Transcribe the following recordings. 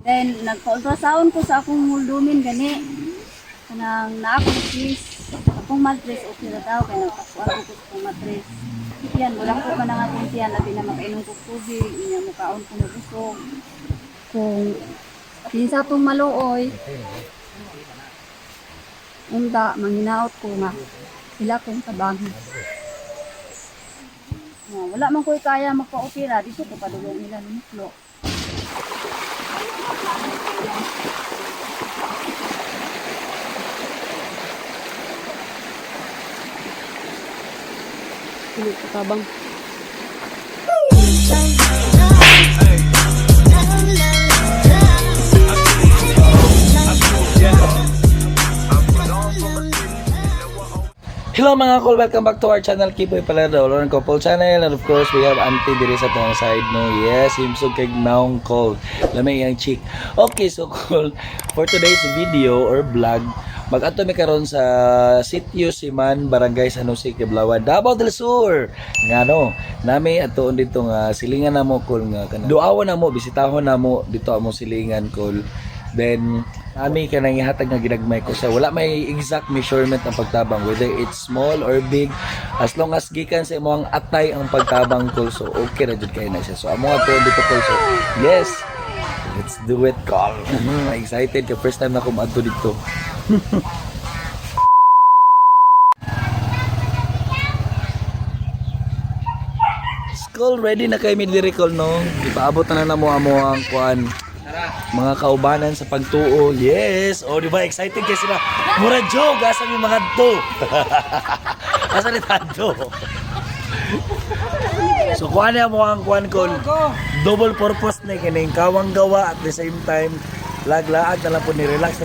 Then nagpa-ultrasound ko sa akong muldumin gani. Kanang naa ko please. Akong mattress okay ra daw kay nagpakuan ko sa akong mattress. Yan, wala ko man nga kung tiyan labi na makainom ko tubig, inya mo kaon ko na busog. Kung pinsa tong maluoy, unta manginaot ko nga sila kong tabangi. Wala man ko'y kaya magpa-opera dito ko padulong nila ni Muklo. Ini katabang. Hello mga cool, welcome back to our channel, Kipoy Palado, Lauren Couple Channel, and of course we have Auntie diri sa tong side no. Yes, himsog kay naong cold. Lamay yang chick. Okay, so cool. For today's video or vlog, mag-ato mi karon sa Sitio Siman, Barangay San Jose, Quiblawan, Davao del Sur. Ngano, nami atoon dito nga silingan namo cool nga kana. Duawon namo, bisitahon namo dito among silingan cool. Then ami kanang ihatag nga ginagmay ko sa wala may exact measurement ang pagtabang whether it's small or big, as long as gikan sa imong atay ang pagtabang ko, so okay ra jud kay na siya. So amo ato dito ko, so yes, let's do it call. Excited ka, first time na ko maadto dito. School ready na kay mi diri call no. Ipaabot na namo amo ang kuan mga kaubanan sa pagtuo. Yes, oh di ba excited kasi sila. Mura jog asa mi mga to. Asa ni tado. So kuan mo ang kuan ko. Double purpose na kining kawang gawa at the same time laglaag na lang po ni relax.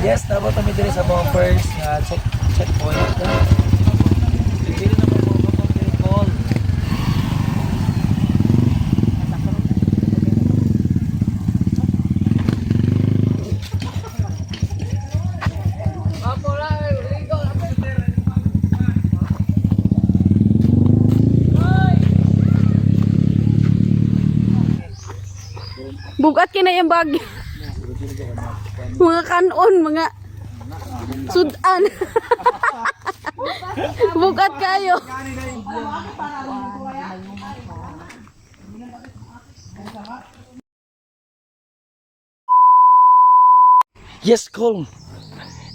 Yes, dapat kami diri sa mga first checkpoint. Dili na mo call. Bugat kina yung bag. Mga kanon, mga sudan. Bugat kayo. Yes, call.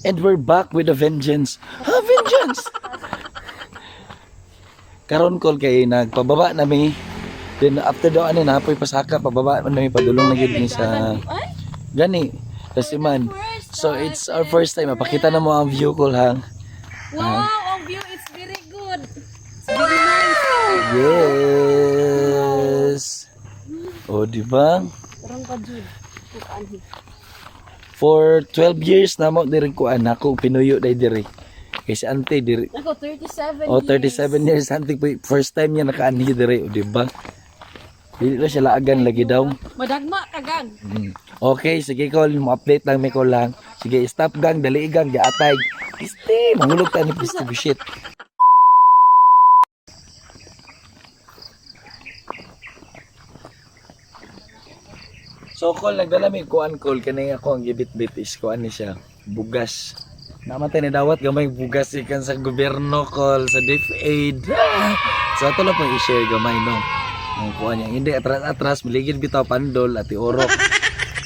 And we're back with a vengeance. Ha, vengeance! Karon call kay nagpababa nami. Then after daw ani napoy pasaka pababa man nami padulong na gid ni sa gani kasi man. So it's our first time. Mapakita na mo ang view call ha. Wow, ang view is very good. It's very nice. Yes. O di ba? Parang pa-jud. For 12 years na mo diri ko anak ko pinuyo dai diri. Kasi ante diri. Ako 37 Oh, 37 years ante first time niya nakaanhi diri, o di ba? Dili na siya laagan lagi daw. Madagma kagang. Okay, sige call, mo update lang may ko lang. Sige, stop gang, dali gang, giatay. Piste, mahulog ta ni piste bullshit. So call, nagdala mi kuan call kanay ako ang gibit-bit is kuan ni siya, bugas. Namatay ni dawat gamay bugas ikan sa gobyerno call sa DepEd. So ato lang pong i-share gamay no. Ang kuha niya, hindi atras miligid bitaw pandol at iorok.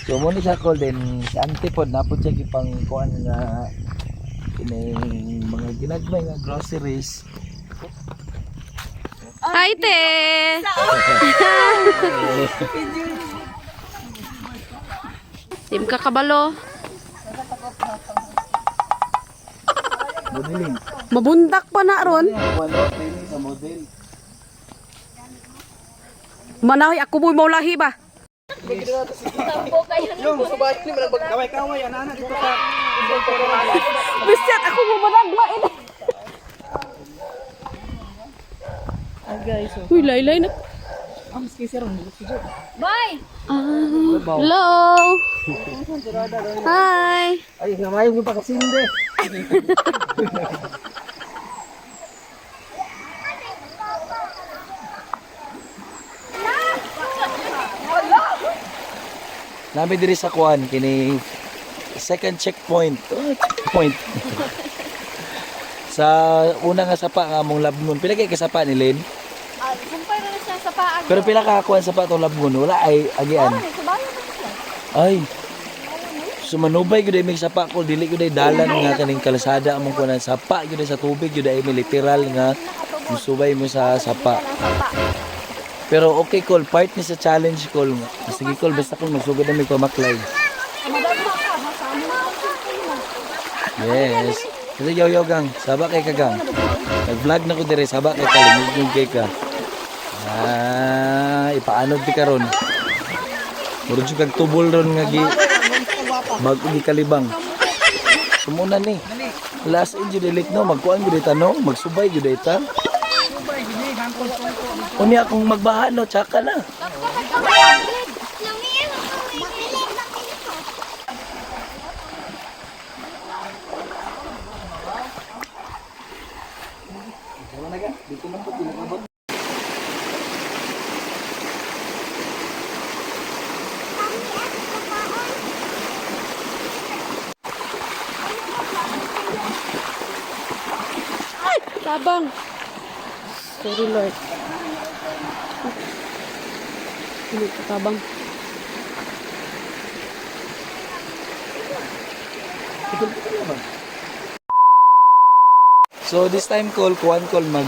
So mo ni siya call din si Antipod napod siya gipang kuan nga kining mga ginagmay nga groceries. Hi te. Tim kakabalo. Modeling. Mabundak pa na ron. Wala training sa modeling. Manahoy ako mo maulahi ba? Yung subay ni man kaway-kaway ana dito sa Bisit ako mo managwa ini. Uy, laylay na. Bye! Hello. Hi. ay gamay mo pa kasinde. Nami diri sa kuan kini second checkpoint. Point. Sa una nga sapa nga among labngon. Pila kay kasapa ni Len? Kumpay na siya sa paag. Pero pila ka kuan sapa tong labngon? Wala ay agian. Subayan na siya. Ay. Sumanubay gyud ay may sapa ko dili gyud ay dalan nga kaning kalsada among kuan sapa gyud ay sa tubig gyud ay may literal nga musubay mo sa sapa. Pero okay call, part ni sa challenge call. Sige call, basta kung magsugod na may pamaklay. Yes. Kasi yaw gang, saba kay kagang. Nag-vlog na ko dire, saba kay kalimugnog kay ka. Ipaanod di karon. Murag jud kag tubol ron nga gi bago gi kalibang. Sumuna ni. Last in jud delete no, magkuan jud ta no, magsubay jud ta. Unya akong magbaha no, tsaka na. Tabang. Sorry Lord. Hindi ka tabang. So this time call, kuan call mag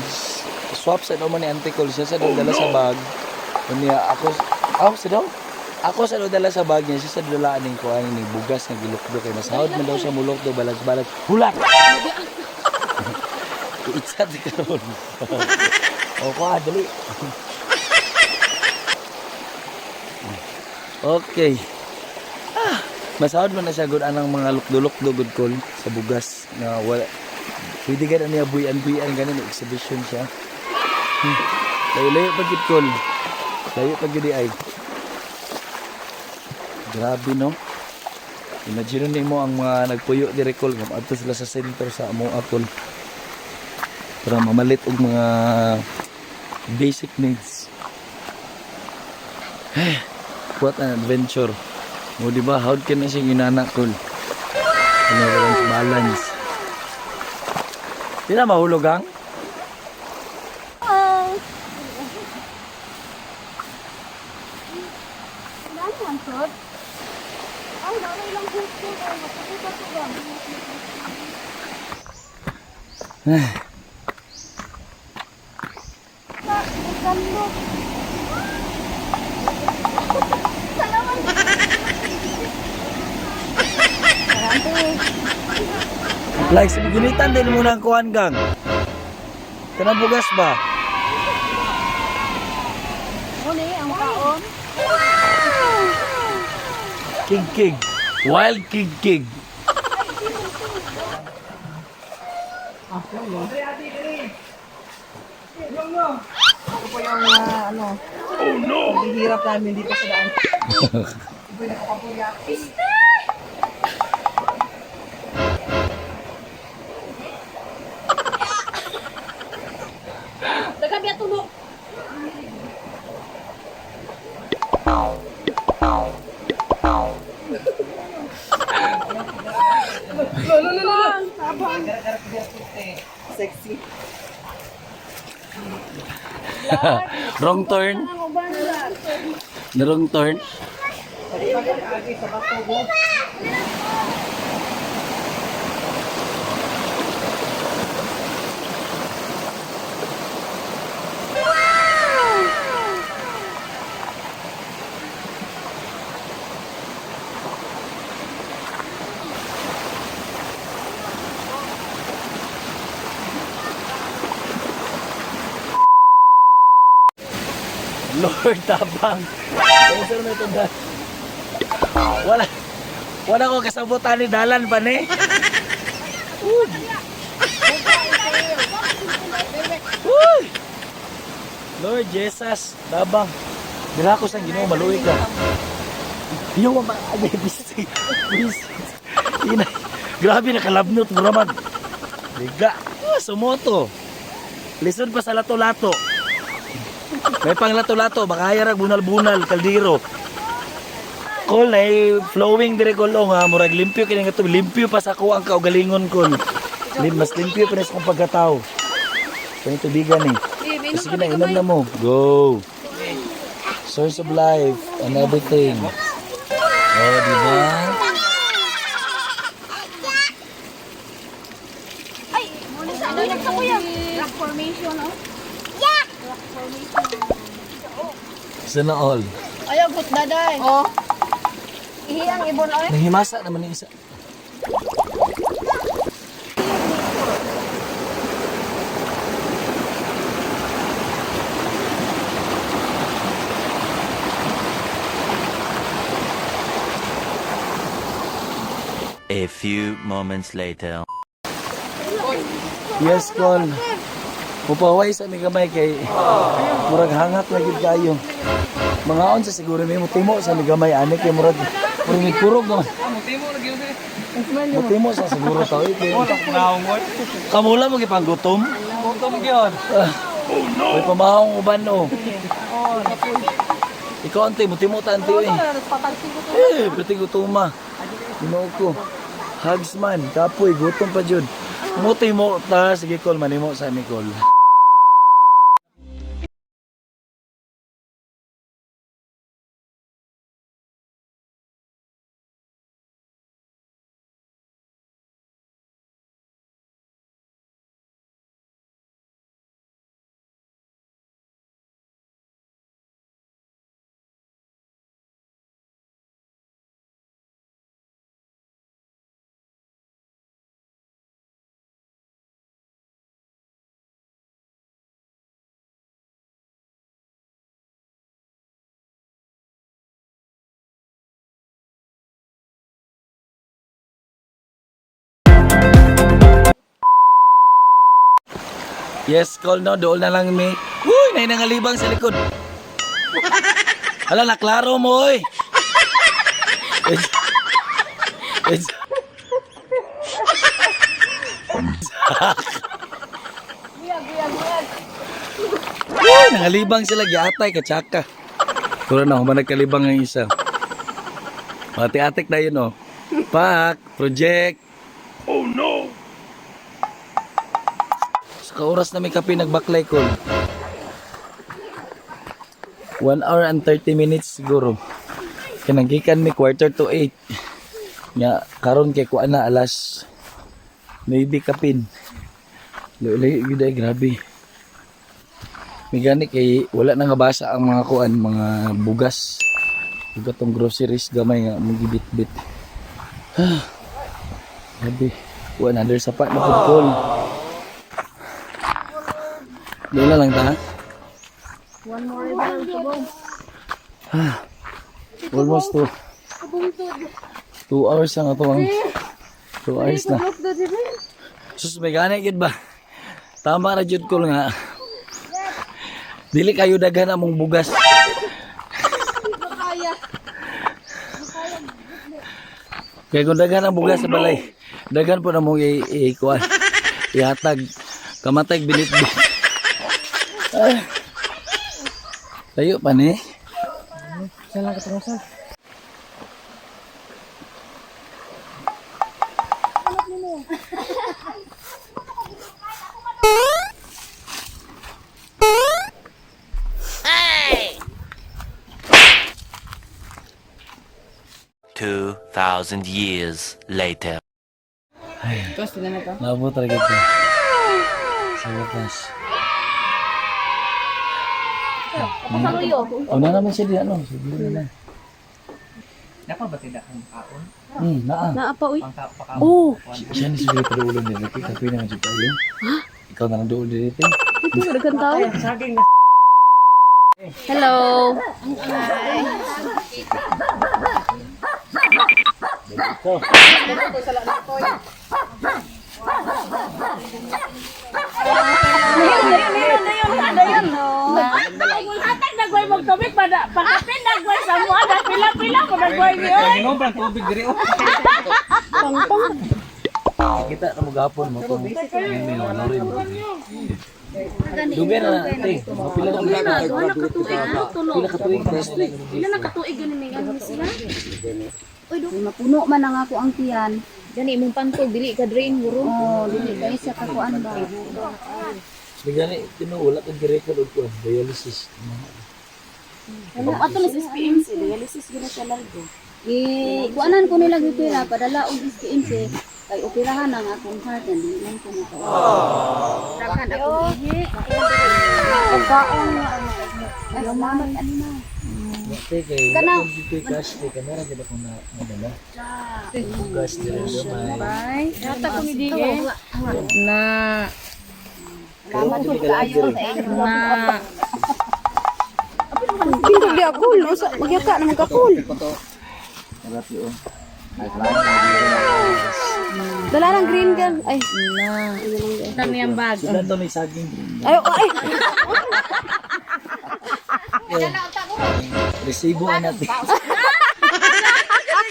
swap sa naman ni Auntie Call siya sa dala sa bag. Unya ako sa daw. Ako sa dala sa bag niya siya sa dala aning kuan ni bugas nga gilukdo kay masahod man daw siya mulok do balag-balag. Hulat. Itsa di karon. O ko dali. Okay. Masahod man na siya gud anang mga lukdo-lukdo gud call sa bugas na wala. Pwede ka na niya buyan-buyan ganin exhibition siya. Layo-layo pag gid call. Layo pag gid ay. Grabe no. Imagine nimo ang mga nagpuyo diri call kung adto sila sa center sa amo akol. Para mamalit og mga basic needs. What an adventure. Mo di ba how can na siya ginana call. Ano balance. Di na mahulog ang? Like, gunitan din muna ang kuhan gang. Kanang bugas ba? Muni, ang kaon. King. Wild king. Ito po yung paghihirap namin dito sa daan. Dagabi atulo. Sexy. Wrong turn. The wrong turn. Lord Tabang. Sir, may tanda. Wala ko kasabutan ni Dalan pa ni. Uy! Lord Jesus, Tabang. Dila ko sa Ginoo, maluwi ka. Yung mga busy. Grabe nakalabnot mo naman. Liga. Sumoto. Lisod pa sa lato-lato. May pang lato-lato, baka hayarag bunal-bunal, kaldiro. Kol na flowing dire kolong ha, murag limpyo kini nga to, limpyo pa sa ko ang kaugalingon ko. Mas limpyo pa sa kong pagkatao. Kani tubigan eh. Sige na, inom na mo. Go. Source of life and everything. Oh, di ba? Ay, muna sa ano yung kuya? Rock formation, oh. Rock formation. Sana all. Ayaw, gut daday. Oh. Ihi ang ibon, oy. Nahimasa naman yung isa. A few moments later. Yes, Col. Mupaway sa aming gamay kay murag hangat na gid kayo. Mga on sa siguro may mutimo sa aming gamay ani kay murag may kurog naman. Mutimo sa siguro tao ito. Kamula mo gipanggutom? Gutom gyud. May pamahong uban o. Ikaw ante, mutimo ta ante eh. Pati gutuma. Ginoo ko. Hugs man, kapoy, gutom pa jud. Mutimo ta, sige Col, manimo sa aming Col. Yes, Col, no, doon na lang may. Uy, may nangalibang sa likod. Hala, naklaro mo, oy. It's... Uy, nangalibang sila, giatay, katsaka. Turo na, humanag kalibang ang isa. Mati-atik na yun, oh. Pak, project. Oh, no. Kaoras na may kape nagbaklay ko. 1 hour and 30 minutes siguro. Kinanggikan mi 7:45. Nga karon kay kuan na alas maybe kapin. Luli gyud ay grabe. May gani kay wala na nga basa ang mga kuan, mga bugas. Ug tong groceries gamay nga magibit-bit. Grabe. 100 sapat na pudkol. Doon lang ta. One more river to go. Almost 2 hours ang ato ang 2 hours na. Sus, may gana yun ba? Tama na jud ko nga. Dili kayo daghan among bugas. Kaya kung daghan ang bugas sa balay, daghan po na mong i-kuhan. Ihatag. Kamatay binitbit. Tayo pa ni. Saan lang katangasan? Hey! 2,000 years later. Tapos tingnan na to. Nabot talaga ito. Sa wakas. Pasaluyo. Una naman siya di ano. Sige na lang. Napa ba tidak ang kaon? Naa. Naa pa, uy. Pangka Oh, Siya ni siguro pa ulo niya. Kape naman siya pa ulo. Ikaw na lang doon dito. ito, nagkan tao. saging na Hello. Dayon, no. Hatag nagway mo tubig pagkapin nagway sa mo ada pila-pila mo nagway niyo. Inom pa tubig diri oh. Kita na mo gapon mo kung may ano rin. Dugay na ate. Pila ka Wala nakatuig na tulo. pila ka tuig na sila. Ila nakatuig ganin may ano sila. Uy, mapuno man ang ako ang tiyan. Gani imong pantog dili ka drain guro. Oh, dili kayo sa kakuan ba? Bigani tinuwala kang direkod og kuan dialysis. Ano ato ni SPMC dialysis gina siya largo. Kuanan ko nila gipira padala og SPMC kay operahan ang akong heart and di man ko makaon. Rakan ako ihi. Pagkaon nga ay salamat ani na. Ate kay Kana- kung dito cash kay kamera gid ako na madala. Cash diri gamay. Yata ko ni Dige. Na Salamat po kaayo sa inyo. na Pindog di ako, no? Magyaka naman kakul. Sarap yun. Dala ng green gun. Ay, na. Tani ang bag. Sila to may saging. Ay, ay. Resibo na natin.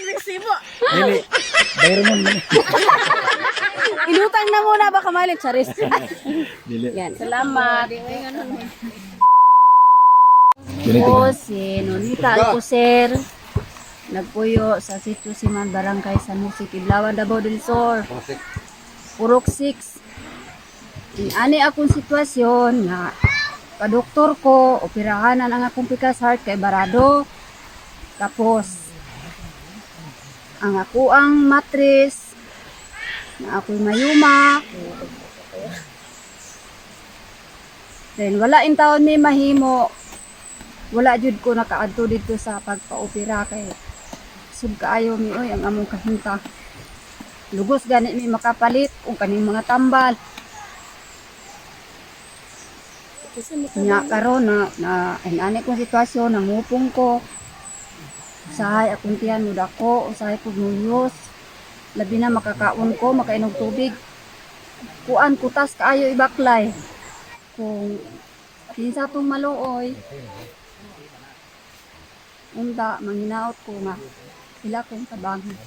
Resibo. Dili. Bayro mo na. Inutang na muna baka malit sa risk. Dili. Yan, salamat. Ako si Nonita Alcocer. Nagpuyo sa Sitio Siman, Barangay San Jose, Kiblawan, Davao del Sur. Purok 6. Ani akong sitwasyon nga kadoktor ko, operahanan ang akong pikas heart kay barado. Tapos ang ako ang mattress na ako'y mayuma. Then wala in taon may mahimo. Wala jud ko nakaadto dito sa pagpa-opera kay sud kaayo mi oy ang among kahinta. Lugos gani mi makapalit kung kaning mga tambal. Nya karon na ani kong sitwasyon nangupong ko. Usahay akong tiyan mo dako, usahay ko nuyos. Labi na makakaon ko, makainog tubig. Kuan kutas kaayo ibaklay. Kung kinsa tong maluoy. Unda manginaot ko nga sila kong tabangan.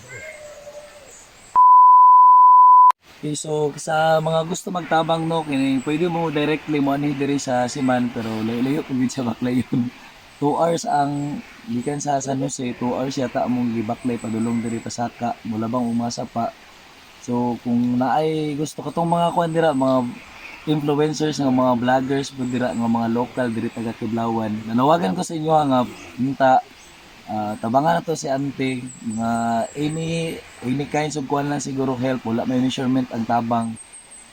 Okay, so sa mga gusto magtabang no, kini pwede mo directly mo ani diri sa Siman pero layo ko gid sa Baklay yun. 2 hours ang gikan sa San Jose, 2 hours yata among gibaklay padulong diri Pasaka, mula bang umasa pa. So kung naay gusto katong mga kuan dira, mga influencers nga mga vloggers pud dira nga mga local diri taga Kiblawan. Nanawagan ko sa inyo nga minta tabangan na to si Ante, mga any kinds of kuan lang siguro help, wala may measurement ang tabang.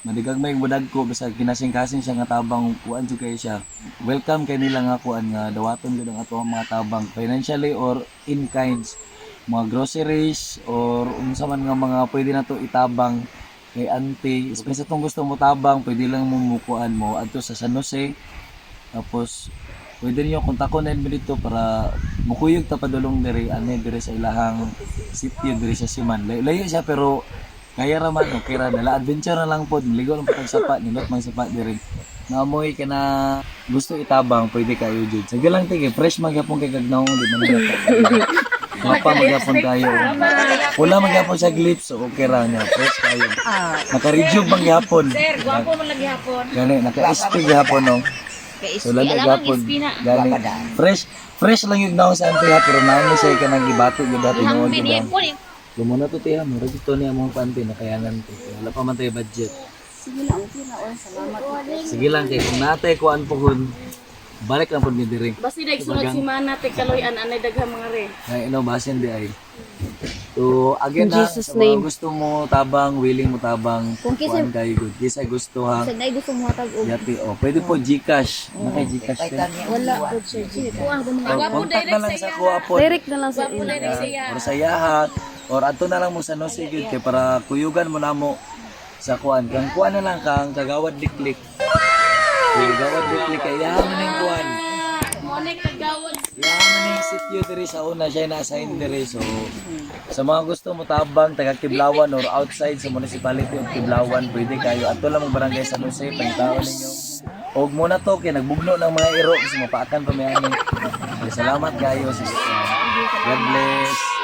Madigag may budag ko basta kinasing-kasing siya nga tabang kuan jud kay siya. Welcome kay nila nga kuan nga dawaton jud ang ato mga tabang financially or in kinds, mga groceries or unsa man nga mga pwede na to itabang kay Ante. Especially tong gusto mo tabang, pwede lang mo mukuan mo adto sa San Jose. Tapos pwede niyo kontakon mo dito para mukuyog ta padulong diri ani diri sa ilahang sitio diri sa Siman. Layo siya pero kaya ra man okay ra, dala adventure na lang pod, ligo lang pag sapat nilot mang sapat diri. Naamoy ka na gusto itabang, pwede kayo jud. Sige lang tige, fresh magyapon kay gagnaw di man gata. Mapa magyapon kayo. Wala magyapon sa glips, so okay ra nya, fresh kayo. Naka-review bang gyapon? Sir, gwapo man lagi hapon. Gani naka-SP gyapon no. So lang gyapon. Gani fresh lang yung naong sa Ante ha, pero naon siya ka nang gibato gyud dati no. Lumuna to tiya mo, registro niya mo pante na kayanan to. Wala pa man tayo budget. Sige lang, okay na oy, salamat. Sige lang kay kung natay kuan pohon, balik lang pud mi diri. Basta nagsunod si Mana te kaloy-an anay daghang mga re. Ay basin di ay. So again In na, Jesus' sa mga name. gusto mo tabang, willing mo tabang, Kung kisa- kuan kayo good. Kisa gusto ha. Sa nay gusto mo hatag og Yati pwede po Gcash. Nakay Gcash din. wala po sir. Kuan ko mga Contact na lang sa kuha po. Direct na lang sa Or sa yahat or adto na lang mo sa Jose gyud kay para kuyugan mo namo sa kuan. Kang kuan na lang kang kagawad diklik. Kagawad diklik kay yahan na ning kuan. manisip yun diri sa una, siya na-assign diri. So, sa mga gusto mo tabang, taga Kiblawan or outside sa municipality of Kiblawan, pwede kayo. Ato lang mga barangay sa Jose, pangitaon ninyo. Og muna to, kaya nagbugno ng mga iro kasi mapaakan pa may ani. Salamat kayo, sister. God bless.